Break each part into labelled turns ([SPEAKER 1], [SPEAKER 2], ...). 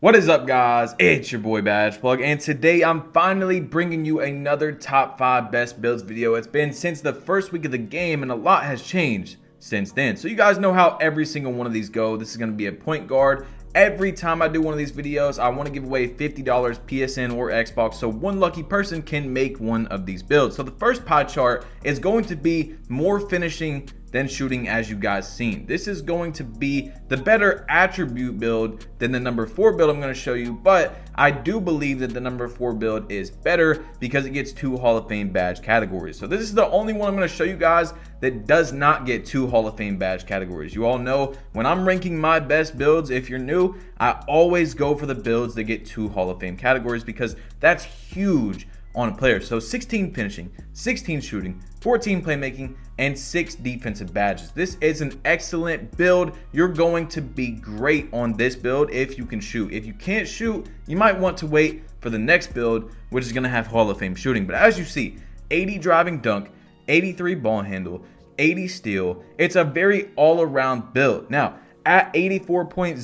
[SPEAKER 1] What is up, guys? It's your boy Badgeplug, and today I'm finally bringing you another top 5 best builds video. It's been since the first week of the game and a lot has changed since then. So you guys know how every single one of these go. This is going to be a point guard. Every time I do one of these videos, I want to give away $50 PSN or Xbox so one lucky person can make one of these builds. So the first pie chart is going to be more finishing than shooting, as you guys seen. This is going to be the better attribute build than the number 4 build I'm going to show you, but I do believe that the number 4 build is better because it gets 2 Hall of Fame badge categories. So this is the only one I'm going to show you guys that does not get 2 Hall of Fame badge categories. You all know when I'm ranking my best builds, if you're new, I always go for the builds that get 2 Hall of Fame categories because that's huge on a player. So 16 finishing, 16 shooting, 14 playmaking, and 6 defensive badges. This is an excellent build. You're going to be great on this build if you can shoot. If you can't shoot, you might want to wait for the next build, which is going to have Hall of Fame shooting. But as you see, 80 driving dunk, 83 ball handle, 80 steal. It's a very all-around build. Now, at 84.0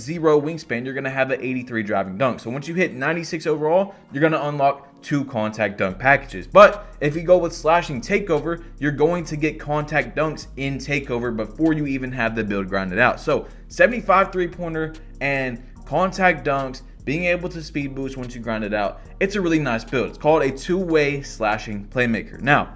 [SPEAKER 1] wingspan, you're going to have an 83 driving dunk. So once you hit 96 overall, you're going to unlock 2 contact dunk packages. But if you go with slashing takeover, you're going to get contact dunks in takeover before you even have the build grinded out. So 75 3-pointer and contact dunks, being able to speed boost once you grind it out. It's a really nice build. It's called a two-way slashing playmaker. Now,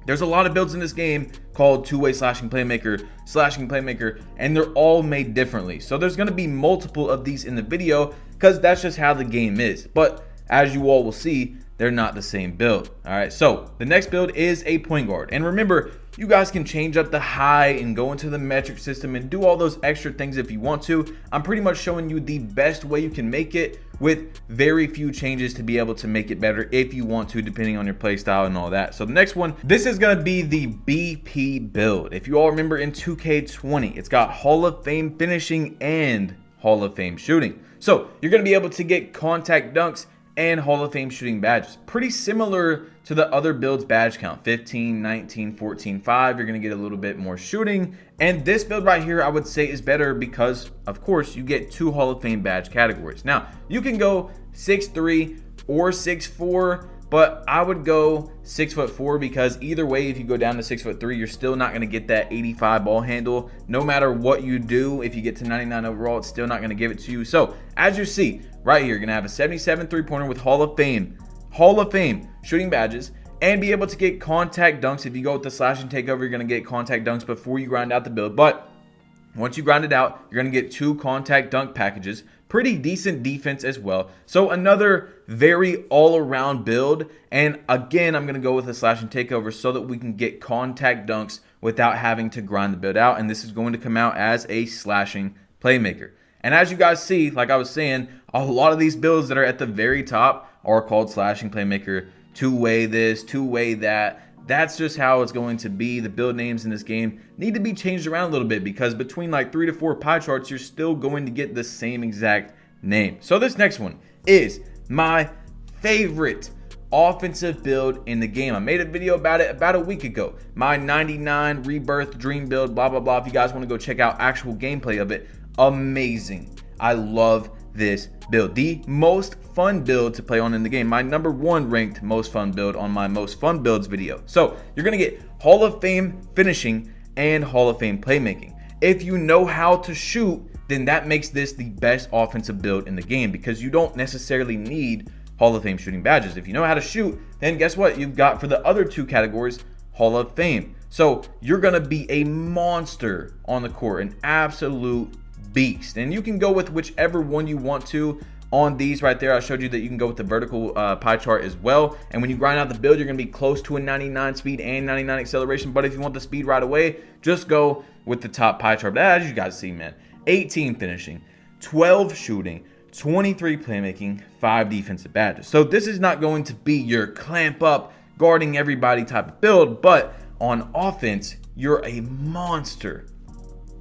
[SPEAKER 1] there's a lot of builds in this game called two-way slashing playmaker, and they're all made differently. So there's going to be multiple of these in the video because that's just how the game is. But as you all will see, they're not the same build. All right, so the next build is a point guard. And remember, you guys can change up the high and go into the metric system and do all those extra things if you want to. I'm pretty much showing you the best way you can make it with very few changes to be able to make it better if you want to, depending on your play style and all that. So the next one, this is going to be the BP build. If you all remember in 2K20, it's got Hall of Fame finishing and Hall of Fame shooting. So you're going to be able to get contact dunks and Hall of Fame shooting badges. Pretty similar to the other builds badge count, 15, 19, 14, 5. You're going to get a little bit more shooting. And this build right here, I would say is better because, of course, you get 2 Hall of Fame badge categories. Now, you can go 6'3" or 6'4", but I would go 6'4" because either way, if you go down to 6'3", you're still not going to get that 85 ball handle. No matter what you do, if you get to 99 overall, it's still not going to give it to you. So as you see right here, you're going to have a 77 3-pointer with Hall of Fame shooting badges, and be able to get contact dunks. If you go with the slashing takeover, you're going to get contact dunks before you grind out the build. But once you grind it out, you're going to get 2 contact dunk packages. Pretty decent defense as well. So another very all-around build. And again, I'm going to go with a slashing takeover so that we can get contact dunks without having to grind the build out. And this is going to come out as a slashing playmaker. And as you guys see, like I was saying, a lot of these builds that are at the very top are called slashing playmaker, two-way this, two-way that. That's just how it's going to be. The build names in this game need to be changed around a little bit because between like 3 to 4 pie charts, you're still going to get the same exact name. So this next one is my favorite offensive build in the game. I made a video about it about a week ago. My 99 rebirth dream build, blah, blah, blah. If you guys want to go check out actual gameplay of it, amazing. I love this build. The most fun build to play on in the game. My number 1 ranked most fun build on my most fun builds video. So you're going to get Hall of Fame finishing and Hall of Fame playmaking. If you know how to shoot, then that makes this the best offensive build in the game because you don't necessarily need Hall of Fame shooting badges. If you know how to shoot, then guess what? You've got for the other 2 categories, Hall of Fame. So you're going to be a monster on the court, an absolute beast. And you can go with whichever one you want to on these right there. I showed you that you can go with the vertical pie chart as well. And when you grind out the build, you're going to be close to a 99 speed and 99 acceleration. But if you want the speed right away, just go with the top pie chart. But as you guys see, man, 18 finishing, 12 shooting, 23 playmaking, 5 defensive badges. So this is not going to be your clamp up, guarding everybody type of build. But on offense, you're a monster.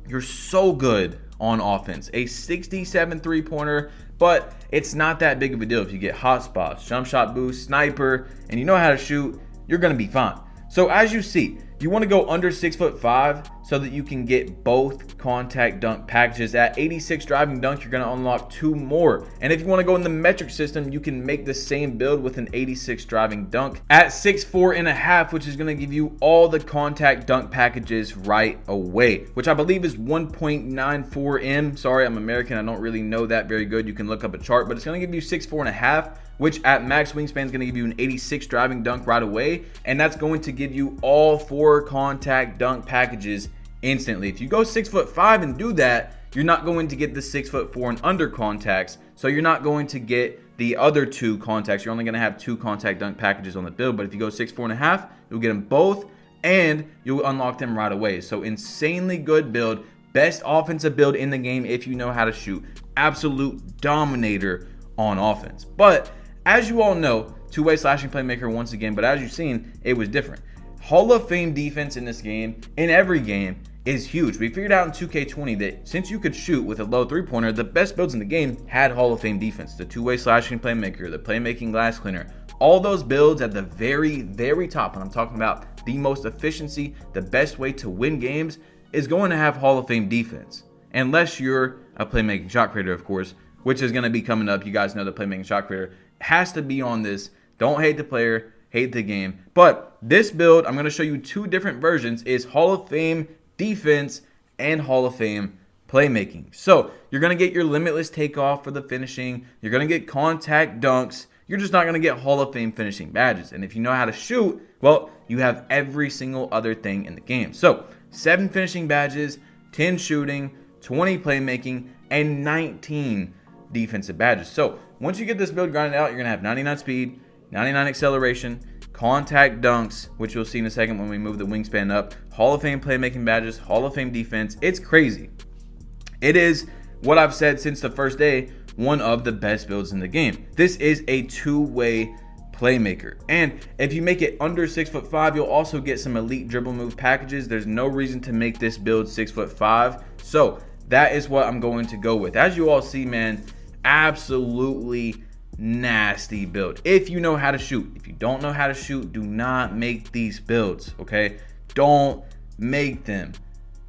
[SPEAKER 1] You're so good on offense. A 67 3-pointer, but it's not that big of a deal. If you get hot spots, jump shot boost, sniper, and you know how to shoot, you're going to be fine. So as you see, you want to go under 6'5" so that you can get both contact dunk packages. At 86 driving dunk, you're going to unlock 2 more. And if you want to go in the metric system, you can make the same build with an 86 driving dunk at 6'4.5", which is going to give you all the contact dunk packages right away, which I believe is 1.94 M. Sorry, I'm American. I don't really know that very good. You can look up a chart, but it's going to give you 6'4.5", which at max wingspan is going to give you an 86 driving dunk right away. And that's going to give you all 4 contact dunk packages instantly. If you go 6'5" and do that, you're not going to get the 6'4" and under contacts. So you're not going to get the other 2 contacts. You're only going to have 2 contact dunk packages on the build. But if you go 6'4.5", you'll get them both and you'll unlock them right away. So insanely good build. Best offensive build in the game if you know how to shoot. Absolute dominator on offense. But as you all know, two-way slashing playmaker once again, but as you've seen, it was different. Hall of Fame defense in this game, in every game, is huge. We figured out in 2K20 that since you could shoot with a low three-pointer, the best builds in the game had Hall of Fame defense. The two-way slashing playmaker, the playmaking glass cleaner, all those builds at the very, very top, and I'm talking about the most efficiency, the best way to win games, is going to have Hall of Fame defense. Unless you're a playmaking shot creator, of course, which is going to be coming up. You guys know the playmaking shot creator has to be on this. Don't hate the player, hate the game. But this build, I'm going to show you 2 different versions, is Hall of Fame defense and Hall of Fame playmaking. So you're going to get your limitless takeoff for the finishing. You're going to get contact dunks. You're just not going to get Hall of Fame finishing badges. And if you know how to shoot, well, you have every single other thing in the game. So 7 finishing badges, 10 shooting, 20 playmaking, and 19 defensive badges. So once you get this build grinded out, you're going to have 99 speed, 99 acceleration, contact dunks, which you'll see in a second when we move the wingspan up, Hall of Fame playmaking badges, Hall of Fame defense. It's crazy. It is what I've said since the first day, one of the best builds in the game. This is a two-way playmaker. And if you make it under 6'5", you'll also get some elite dribble move packages. There's no reason to make this build 6'5". So that is what I'm going to go with. As you all see, man, absolutely nasty build if you know how to shoot. If you don't know how to shoot, do not make these builds, okay? Don't make them.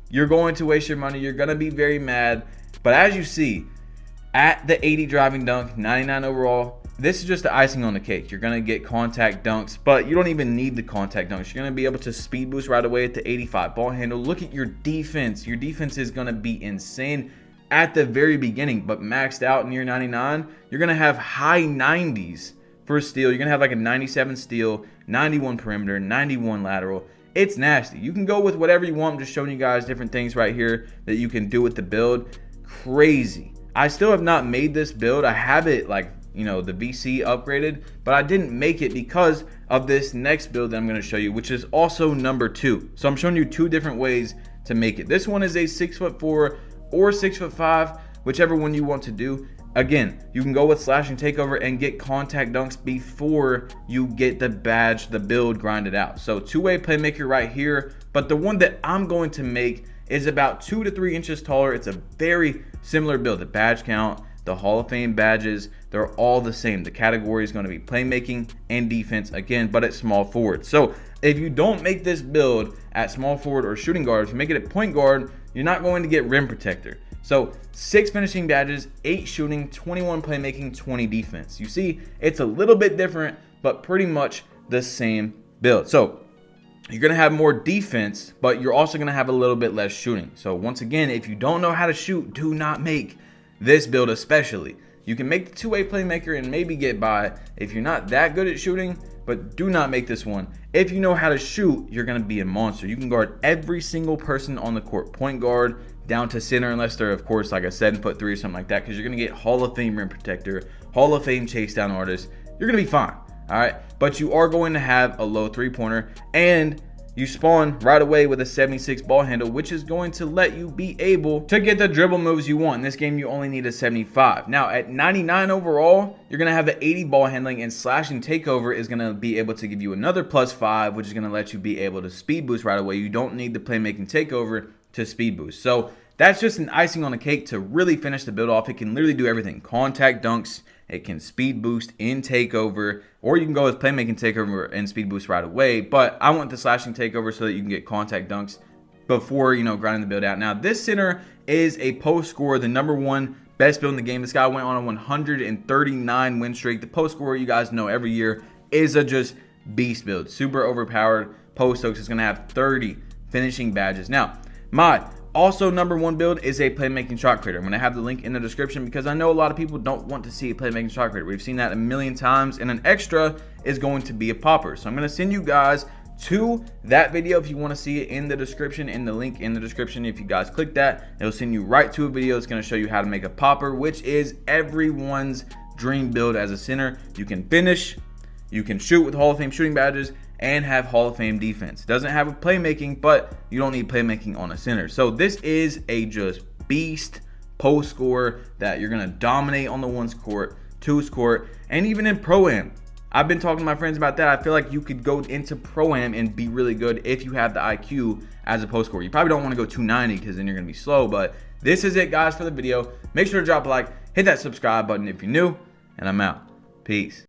[SPEAKER 1] You're going to waste your money. You're going to be very mad. But as you see, at the 80 driving dunk, 99 overall, this is just the icing on the cake. You're going to get contact dunks, but you don't even need the contact dunks. You're going to be able to speed boost right away at the 85 ball handle. Look at your defense. Your defense is going to be insane at the very beginning, but maxed out near 99, you're going to have high 90s for steal. You're going to have like a 97 steal, 91 perimeter, 91 lateral. It's nasty. You can go with whatever you want. I'm just showing you guys different things right here that you can do with the build. Crazy. I still have not made this build. I have it like, you know, the VC upgraded, but I didn't make it because of this next build that I'm going to show you, which is also number 2. So I'm showing you 2 different ways to make it. This one is a 6'4" or 6'5", whichever one you want to do. Again, you can go with slashing takeover and get contact dunks before you get the badge, the build grinded out. So two-way playmaker right here, but the one that I'm going to make is about 2 to 3 inches taller. It's a very similar build. The badge count, the Hall of Fame badges, they're all the same. The category is going to be playmaking and defense again, but at small forward. So if you don't make this build at small forward or shooting guard, if you make it at point guard, you're not going to get rim protector. So 6 finishing badges, 8 shooting, 21 playmaking, 20 defense. You see, it's a little bit different, but pretty much the same build. So you're going to have more defense, but you're also going to have a little bit less shooting. So once again, if you don't know how to shoot, do not make this build especially. You can make the two-way playmaker and maybe get by if you're not that good at shooting, but do not make this one. If you know how to shoot, you're going to be a monster. You can guard every single person on the court, point guard down to center, unless they're, of course, like I said, 7'3" or something like that, because you're going to get Hall of Fame rim protector, Hall of Fame chase down artist. You're going to be fine, all right? But you are going to have a low three-pointer, and you spawn right away with a 76 ball handle, which is going to let you be able to get the dribble moves you want. In this game, you only need a 75. Now, at 99 overall, you're going to have the 80 ball handling, and slashing takeover is going to be able to give you another +5, which is going to let you be able to speed boost right away. You don't need the playmaking takeover to speed boost. So that's just an icing on the cake to really finish the build off. It can literally do everything. Contact dunks, it can speed boost in takeover, or you can go with playmaking takeover and speed boost right away. But I want the slashing takeover so that you can get contact dunks before, you know, grinding the build out. Now, this center is a post scorer, the #1 best build in the game. This guy went on a 139 win streak. The post scorer, you guys know every year, is a just beast build. Super overpowered. Post Oaks is going to have 30 finishing badges. Now, my also #1 build is a playmaking shot creator. I'm going to have the link in the description because I know a lot of people don't want to see a playmaking shot creator. We've seen that a million times, and an extra is going to be a popper. So I'm going to send you guys to that video if you want to see it in the description, in the link in the description. If you guys click that, it'll send you right to a video. It's going to show you how to make a popper, which is everyone's dream build as a center. You can finish, you can shoot with Hall of Fame shooting badges, and have Hall of Fame defense. Doesn't have a playmaking, but you don't need playmaking on a center. So this is a just beast post scorer that you're going to dominate on the 1s court, 2s court, and even in Pro-Am. I've been talking to my friends about that. I feel like you could go into Pro-Am and be really good if you have the IQ as a post scorer. You probably don't want to go 290 because then you're going to be slow, but this is it, guys, for the video. Make sure to drop a like, hit that subscribe button if you're new, and I'm out. Peace.